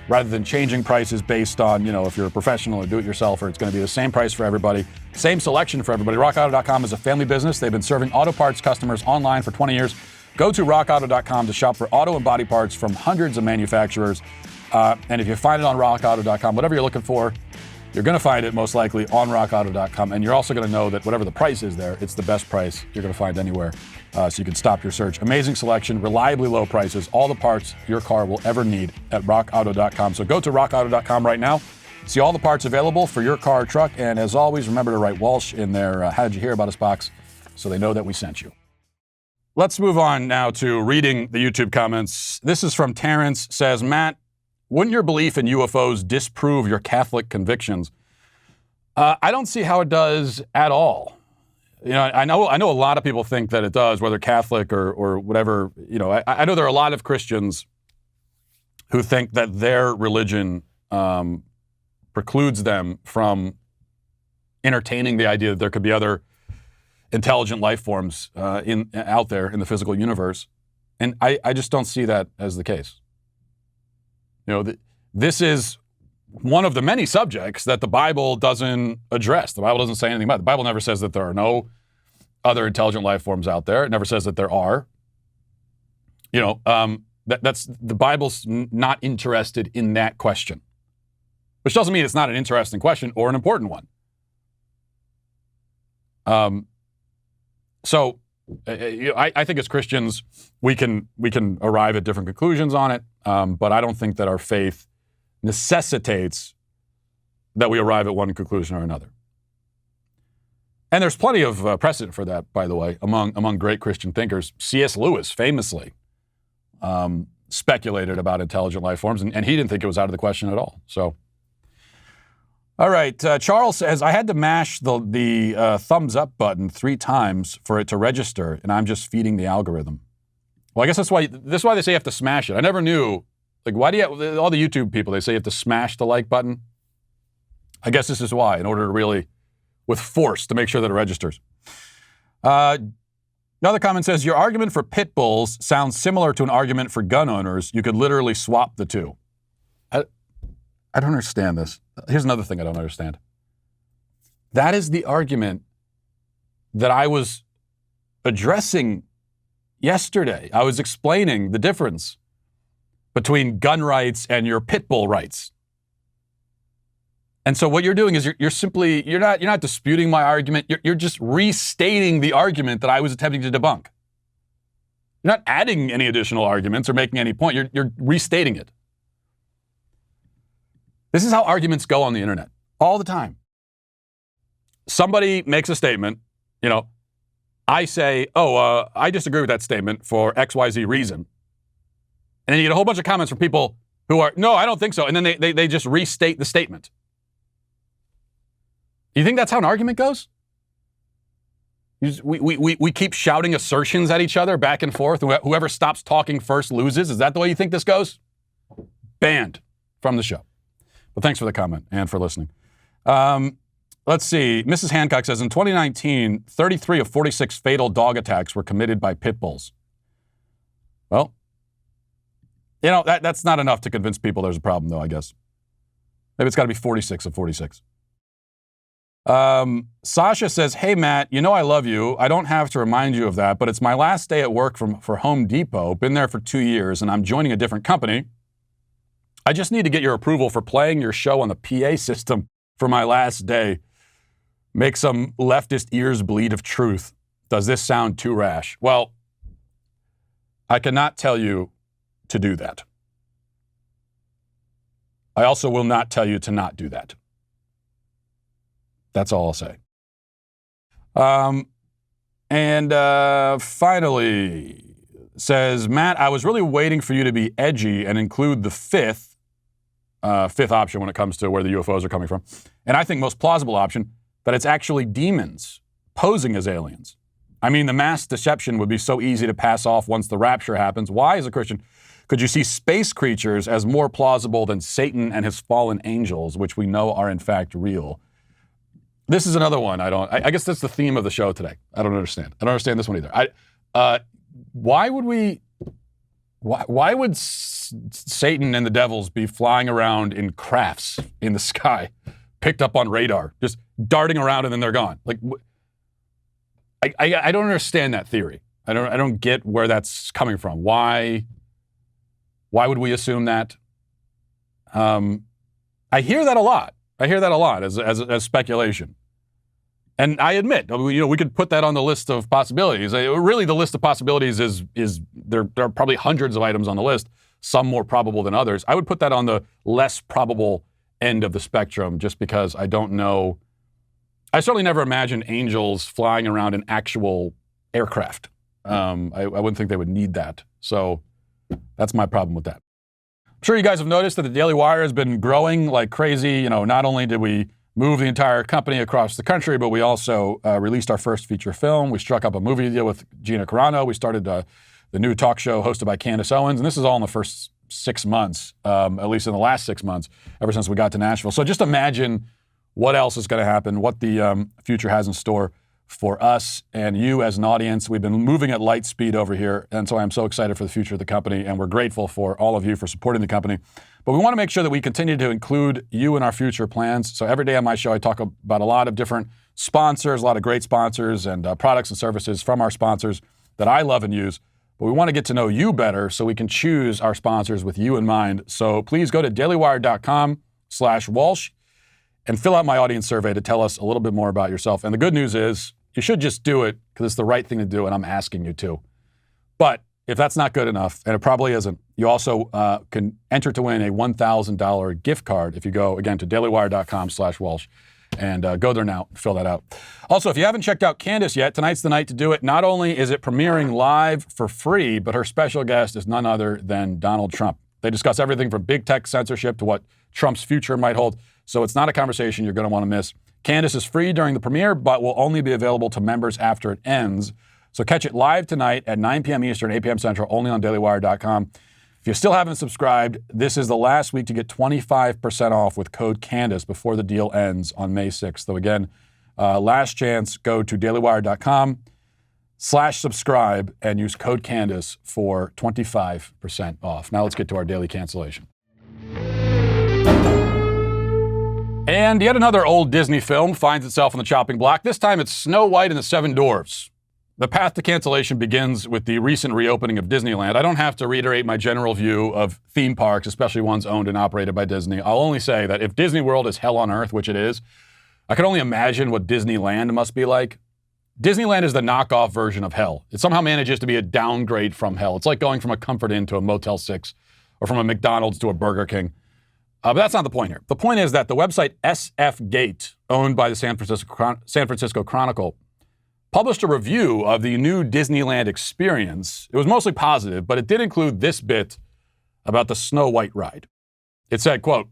[SPEAKER 1] rather than changing prices based on, if you're a professional or do-it-yourselfer. It's going to be the same price for everybody, same selection for everybody. RockAuto.com is a family business. They've been serving auto parts customers online for 20 years. Go to RockAuto.com to shop for auto and body parts from hundreds of manufacturers. And if you find it on RockAuto.com, whatever you're looking for, You're going to find it most likely on rockauto.com, and you're also going to know that whatever the price is there, it's the best price you're going to find anywhere, so you can stop your search. Amazing selection, reliably low prices, all the parts your car will ever need at rockauto.com. So go to rockauto.com right now, see all the parts available for your car or truck, and as always, remember to write Walsh in their How Did You Hear About Us box so they know that we sent you. Let's move on now to reading the YouTube comments. This is from Terrence, says, Matt, wouldn't your belief in UFOs disprove your Catholic convictions? I don't see how it does at all. You know, I know a lot of people think that it does, whether Catholic or whatever. You know, I know there are a lot of Christians who think that their religion precludes them from entertaining the idea that there could be other intelligent life forms out there in the physical universe. And I just don't see that as the case. You know, this is one of the many subjects that the Bible doesn't address. The Bible doesn't say anything about it. The Bible never says that there are no other intelligent life forms out there. It never says that there are. You know, that's the Bible's not interested in that question, which doesn't mean it's not an interesting question or an important one. So I think as Christians, we can arrive at different conclusions on it, but I don't think that our faith necessitates that we arrive at one conclusion or another. And there's plenty of precedent for that, by the way, among great Christian thinkers. C.S. Lewis famously speculated about intelligent life forms, and he didn't think it was out of the question at all. So, all right, Charles says, I had to mash the thumbs up button 3 times for it to register, and I'm just feeding the algorithm. Well, I guess that's why they say you have to smash it. I never knew. Like, why do you all the YouTube people, they say you have to smash the like button? I guess this is why, in order to really, with force, to make sure that it registers. Another comment says, your argument for pit bulls sounds similar to an argument for gun owners. You could literally swap the two. I don't understand this. Here's another thing I don't understand. That is the argument that I was addressing yesterday. I was explaining the difference between gun rights and your pit bull rights. And so what you're doing is you're not disputing my argument. You're just restating the argument that I was attempting to debunk. You're not adding any additional arguments or making any point. You're restating it. This is how arguments go on the internet all the time. Somebody makes a statement, you know, I say, I disagree with that statement for XYZ reason. And then you get a whole bunch of comments from people who are, no, I don't think so. And then they just restate the statement. You think that's how an argument goes? We keep shouting assertions at each other back and forth. Whoever stops talking first loses. Is that the way you think this goes? Banned from the show. Well, thanks for the comment and for listening. Let's see. Mrs. Hancock says, in 2019, 33 of 46 fatal dog attacks were committed by pit bulls. Well, you know, that's not enough to convince people there's a problem, though, I guess. Maybe it's got to be 46 of 46. Sasha says, hey, Matt, you know I love you. I don't have to remind you of that, but it's my last day at work for Home Depot. Been there for 2 years, and I'm joining a different company. I just need to get your approval for playing your show on the PA system for my last day. Make some leftist ears bleed of truth. Does this sound too rash? Well, I cannot tell you to do that. I also will not tell you to not do that. That's all I'll say. Finally, says, Matt, I was really waiting for you to be edgy and include the fifth option when it comes to where the UFOs are coming from. And I think most plausible option, that it's actually demons posing as aliens. I mean, the mass deception would be so easy to pass off once the rapture happens. Why, as a Christian, could you see space creatures as more plausible than Satan and his fallen angels, which we know are in fact real? This is another one I guess that's the theme of the show today. I don't understand. I don't understand this one either. Why would Satan and the devils be flying around in crafts in the sky, picked up on radar, just darting around and then they're gone? Like, I don't understand that theory. I don't get where that's coming from. Why would we assume that? I hear that a lot. I hear that a lot as speculation. And I admit, we could put that on the list of possibilities. Really, the list of possibilities is there are probably hundreds of items on the list, some more probable than others. I would put that on the less probable end of the spectrum just because I don't know. I certainly never imagined angels flying around in actual aircraft. I wouldn't think they would need that. So that's my problem with that. I'm sure you guys have noticed that the Daily Wire has been growing like crazy. Not only did we move the entire company across the country, but we also released our first feature film. We struck up a movie deal with Gina Carano. We started the new talk show hosted by Candace Owens. And this is all in the first 6 months, at least in the last 6 months, ever since we got to Nashville. So just imagine what else is going to happen, what the future has in store for us and you as an audience. We've been moving at light speed over here, and so I'm so excited for the future of the company, and we're grateful for all of you for supporting the company. But we want to make sure that we continue to include you in our future plans. So every day on my show, I talk about a lot of different sponsors, a lot of great sponsors and products and services from our sponsors that I love and use. But we want to get to know you better so we can choose our sponsors with you in mind. So please go to dailywire.com/Walsh and fill out my audience survey to tell us a little bit more about yourself. And the good news is you should just do it because it's the right thing to do, and I'm asking you to. But if that's not good enough, and it probably isn't, you also can enter to win a $1,000 gift card if you go, again, to dailywire.com/Walsh. And go there now, fill that out. Also, if you haven't checked out Candace yet, tonight's the night to do it. Not only is it premiering live for free, but her special guest is none other than Donald Trump. They discuss everything from big tech censorship to what Trump's future might hold. So it's not a conversation you're going to want to miss. Candace is free during the premiere, but will only be available to members after it ends. So catch it live tonight at 9 p.m. Eastern, 8 p.m. Central, only on dailywire.com. If you still haven't subscribed, this is the last week to get 25% off with code Candace before the deal ends on May 6th. So again, last chance, go to dailywire.com/subscribe and use code Candace for 25% off. Now let's get to our daily cancellation. And yet another old Disney film finds itself on the chopping block. This time it's Snow White and the Seven Dwarfs. The path to cancellation begins with the recent reopening of Disneyland. I don't have to reiterate my general view of theme parks, especially ones owned and operated by Disney. I'll only say that if Disney World is hell on earth, which it is, I can only imagine what Disneyland must be like. Disneyland is the knockoff version of hell. It somehow manages to be a downgrade from hell. It's like going from a Comfort Inn to a Motel 6 or from a McDonald's to a Burger King. But that's not the point here. The point is that the website SF Gate, owned by the San Francisco Chronicle, published a review of the new Disneyland experience. It was mostly positive, but it did include this bit about the Snow White ride. It said, quote,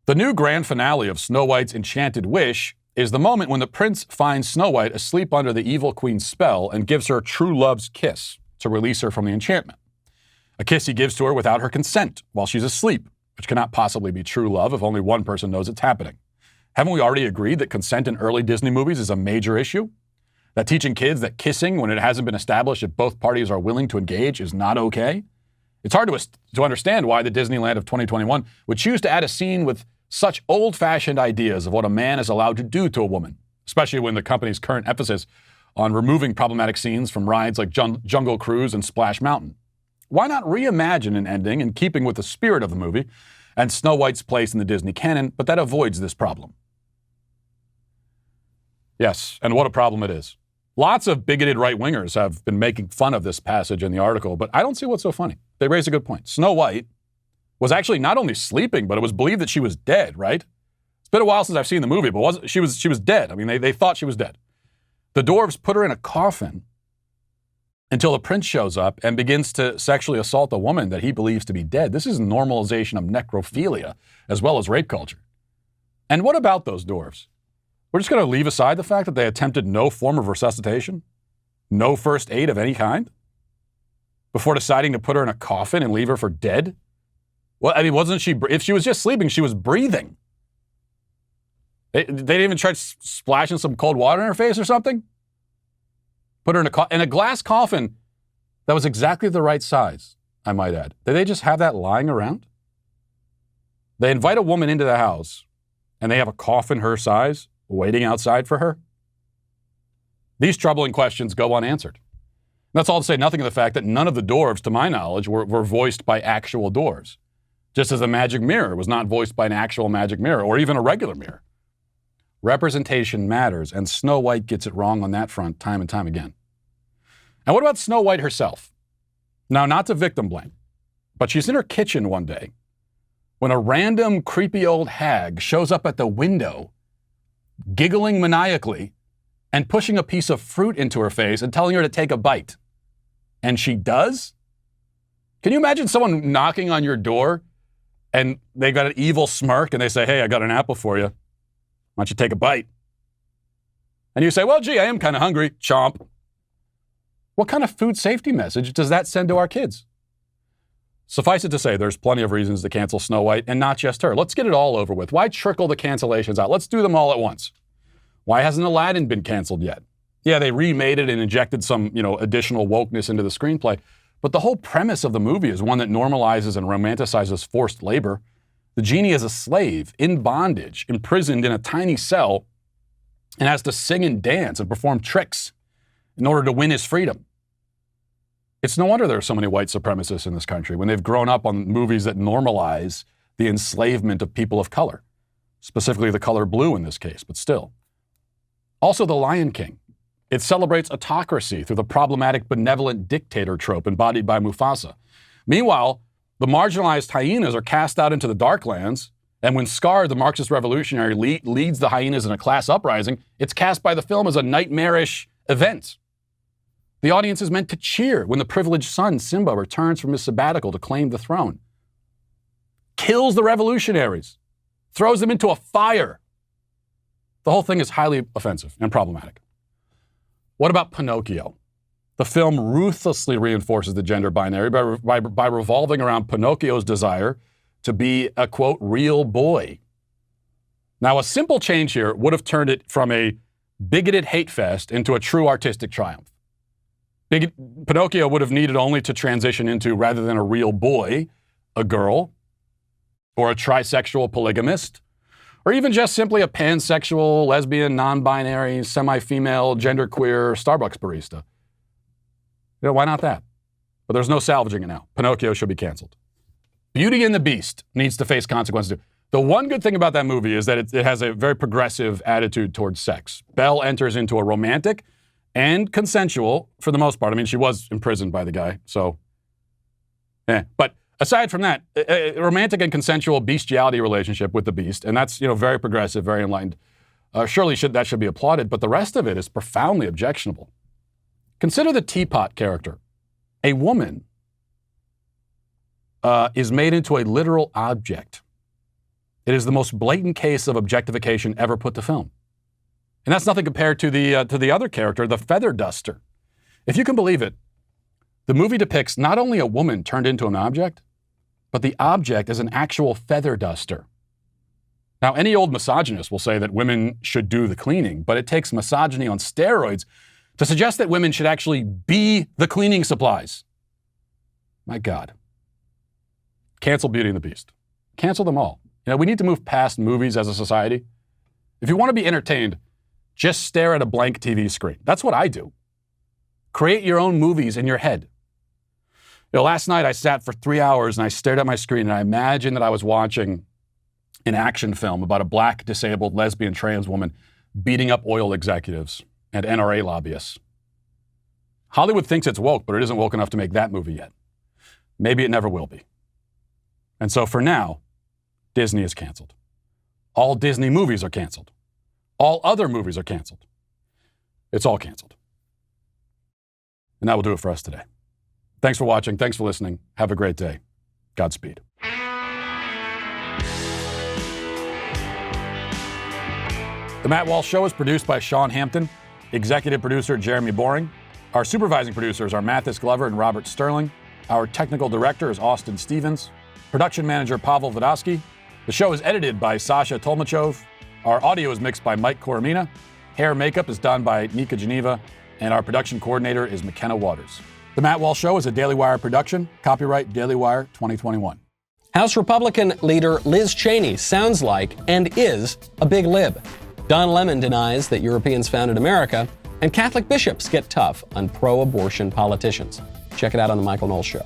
[SPEAKER 1] "The new grand finale of Snow White's Enchanted Wish is the moment when the prince finds Snow White asleep under the evil queen's spell and gives her true love's kiss to release her from the enchantment. A kiss he gives to her without her consent while she's asleep, which cannot possibly be true love if only one person knows it's happening. Haven't we already agreed that consent in early Disney movies is a major issue? That teaching kids that kissing, when it hasn't been established if both parties are willing to engage, is not okay? It's hard to understand why the Disneyland of 2021 would choose to add a scene with such old-fashioned ideas of what a man is allowed to do to a woman, especially when the company's current emphasis on removing problematic scenes from rides like Jungle Cruise and Splash Mountain. Why not reimagine an ending in keeping with the spirit of the movie and Snow White's place in the Disney canon, but that avoids this problem?" Yes, and what a problem it is. Lots of bigoted right-wingers have been making fun of this passage in the article, but I don't see what's so funny. They raise a good point. Snow White was actually not only sleeping, but it was believed that she was dead, right? It's been a while since I've seen the movie, but she was dead. I mean, they thought she was dead. The dwarves put her in a coffin until the prince shows up and begins to sexually assault a woman that he believes to be dead. This is normalization of necrophilia as well as rape culture. And what about those dwarves? We're just going to leave aside the fact that they attempted no form of resuscitation, no first aid of any kind, before deciding to put her in a coffin and leave her for dead? Well, I mean, wasn't she, if she was just sleeping, she was breathing. They didn't even try splashing some cold water in her face or something? Put her in a glass coffin that was exactly the right size, I might add. Did they just have that lying around? They invite a woman into the house, and they have a coffin her size waiting outside for her? These troubling questions go unanswered. That's all to say nothing of the fact that none of the dwarves, to my knowledge, were voiced by actual dwarves. just as a magic mirror was not voiced by an actual magic mirror or even a regular mirror. Representation matters, and Snow White gets it wrong on that front time and time again. And what about Snow White herself? Now, not to victim blame, but she's in her kitchen one day when a random creepy old hag shows up at the window, giggling maniacally and pushing a piece of fruit into her face and telling her to take a bite. And she does? Can you imagine someone knocking on your door and they got an evil smirk and they say, hey, I got an apple for you. Why don't you take a bite? And you say, well, gee, I am kind of hungry. Chomp. What kind of food safety message does that send to our kids? Suffice it to say, there's plenty of reasons to cancel Snow White, and not just her. Let's get it all over with. Why trickle the cancellations out? Let's do them all at once. Why hasn't Aladdin been canceled yet? Yeah, they remade it and injected some, additional wokeness into the screenplay. But the whole premise of the movie is one that normalizes and romanticizes forced labor. The genie is a slave, in bondage, imprisoned in a tiny cell, and has to sing and dance and perform tricks in order to win his freedom. It's no wonder there are so many white supremacists in this country when they've grown up on movies that normalize the enslavement of people of color, specifically the color blue in this case, but still. Also, The Lion King. It celebrates autocracy through the problematic benevolent dictator trope embodied by Mufasa. Meanwhile, the marginalized hyenas are cast out into the darklands, and when Scar, the Marxist revolutionary, leads the hyenas in a class uprising, it's cast by the film as a nightmarish event. The audience is meant to cheer when the privileged son, Simba, returns from his sabbatical to claim the throne. Kills the revolutionaries. Throws them into a fire. The whole thing is highly offensive and problematic. What about Pinocchio? The film ruthlessly reinforces the gender binary by revolving around Pinocchio's desire to be a, quote, real boy. Now, a simple change here would have turned it from a bigoted hate fest into a true artistic triumph. Pinocchio would have needed only to transition into, rather than a real boy, a girl, or a trisexual polygamist, or even just simply a pansexual, lesbian, non-binary, semi-female, genderqueer Starbucks barista. Why not that? But there's no salvaging it now. Pinocchio should be canceled. Beauty and the Beast needs to face consequences. The one good thing about that movie is that it has a very progressive attitude towards sex. Belle enters into a romantic and consensual, for the most part. I mean, she was imprisoned by the guy, so. But aside from that, a romantic and consensual bestiality relationship with the beast, and that's, very progressive, very enlightened. Surely that should be applauded, but the rest of it is profoundly objectionable. Consider the teapot character. A woman is made into a literal object. It is the most blatant case of objectification ever put to film. And that's nothing compared to the other character, the feather duster. If you can believe it, the movie depicts not only a woman turned into an object, but the object is an actual feather duster. Now, any old misogynist will say that women should do the cleaning, but it takes misogyny on steroids to suggest that women should actually be the cleaning supplies. My God. Cancel Beauty and the Beast. Cancel them all. We need to move past movies as a society. If you want to be entertained, just stare at a blank TV screen. That's what I do. Create your own movies in your head. Last night I sat for 3 hours and I stared at my screen and I imagined that I was watching an action film about a black, disabled, lesbian, trans woman beating up oil executives and NRA lobbyists. Hollywood thinks it's woke, but it isn't woke enough to make that movie yet. Maybe it never will be. And so for now, Disney is canceled. All Disney movies are canceled. All other movies are canceled. It's all canceled. And that will do it for us today. Thanks for watching. Thanks for listening. Have a great day. Godspeed. The Matt Walsh Show is produced by Sean Hampton, executive producer Jeremy Boring. Our supervising producers are Mathis Glover and Robert Sterling. Our technical director is Austin Stevens. Production manager Pavel Vodosky. The show is edited by Sasha Tolmachov. Our audio is mixed by Mike Coromina. Hair and makeup is done by Nika Geneva. And our production coordinator is McKenna Waters. The Matt Walsh Show is a Daily Wire production. Copyright Daily Wire 2021.
[SPEAKER 9] House Republican leader Liz Cheney sounds like and is a big lib. Don Lemon denies that Europeans founded America, and Catholic bishops get tough on pro-abortion politicians. Check it out on The Michael Knowles Show.